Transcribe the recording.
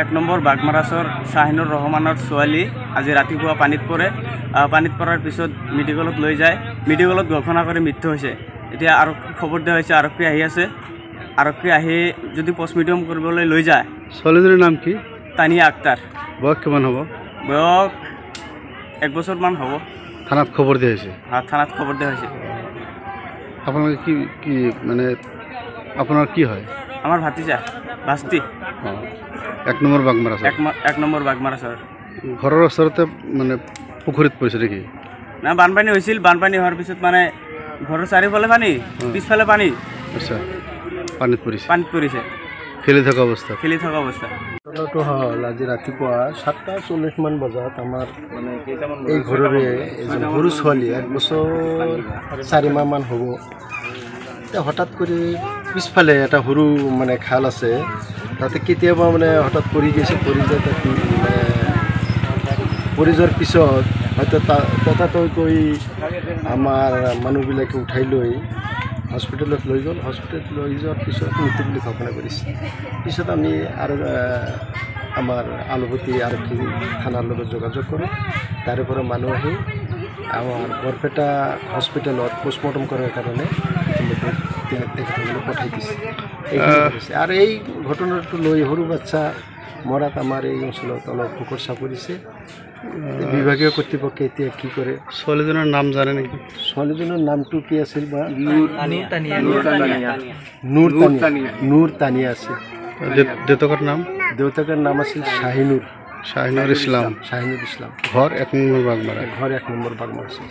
1 number বাগমাৰাছৰ Shahinur ৰহমানৰ ছোৱালী আজি ৰাতিপুৱা পানীত পৰে। পানীত পৰাৰ পিছত মেডিকেলত লৈ যায়। মেডিকেলত ঘোষণা কৰি মৃত্যু হৈছে। এতিয়া আৰু খবৰ দিয়া হৈছে, আৰক্ষী আহি আছে। আৰক্ষী আহি যদি পষ্টমৰ্টেম কৰিবলৈ লৈ যায়। ছোৱালীজনীৰ নাম কি? তানিয়া আক্তাৰ। বয়স কিমান হ'ব? বয়স 1 বছৰমান হ'ব। থানাত খবৰ দিয়া হৈছে? থানাত খবৰ দিয়া হৈছে। আপোনালোকে কি কি মানে আপোনাৰ কি হয়? আমাৰ ভাতিজা বাস্তি। 1 নম্বৰ বাগমাৰাছৰ? 1 নম্বৰ বাগমাৰাছৰ। ঘৰৰ ওচৰতে মানে পুখুৰীত পৰিছে নেকি? না, বানপানী হৈছিল। বানপানী হোৱাৰ পিছত মানে ঘৰৰ চাৰিওফালে পানী, পিছফালে পানী। আচ্ছা, পানীত পৰিছে? পানীত পৰিছে, খেলি থকা অৱস্থা? খেলি থকা অৱস্থা। ঘটনাটো হ'ল আজি ৰাতিপুৱা 7:40মান বজাত আমাৰ এই ঘৰৰে এজন সৰু ছোৱালী 1 বছৰ 4 মাহমান হ'ব। এতিয়া হঠাৎ কৰি পিছফালে এটা সৰু মানে খাল আছে, তাতে কেতিয়াবা মানে হঠাৎ পৰি গৈছে। পৰি যায় তাত মানে পৰি যোৱাৰ পিছত হয়তো ততাতৈকৈ আমাৰ মানুহবিলাকে উঠাই লৈ হস্পিটেলত লৈ গ'ল। হস্পিটেলত লৈ যোৱাৰ পিছত মৃত্যু বুলি ঘোষণা কৰিছে। পিছত আমি আৰু আমাৰ আলুপতি আৰক্ষী থানাৰ লগত যোগাযোগ কৰোঁ। তাৰে পৰা মানুহ আহি আমাৰ বৰপেটা হস্পিটেলত পষ্টমৰ্টম কৰাৰ কাৰণে তেখেতসকলক পঠাই দিছে। আৰু এই ঘটনাটো লৈ সৰু বাচ্চা মৰাত আমাৰ এই অঞ্চলত অলপ শোকৰ পৰিছে। বিভাগীয় কৰ্তৃপক্ষে এতিয়া কি কৰে? ছোৱালীজনীৰ নাম জানে নেকি? ছোৱালীজনীৰ নামটো কি আছিল বা? নূৰ তানিয়া আছিল। দেউতাকৰ নাম? দেউতাকৰ নাম আছিল শাহিনুৰ ইছলাম। শাহিনুৰ ইছলাম। ঘৰ 1 নম্বৰ বাগমাৰা? ঘৰ 1 নম্বৰ বাগমাৰা আছিল।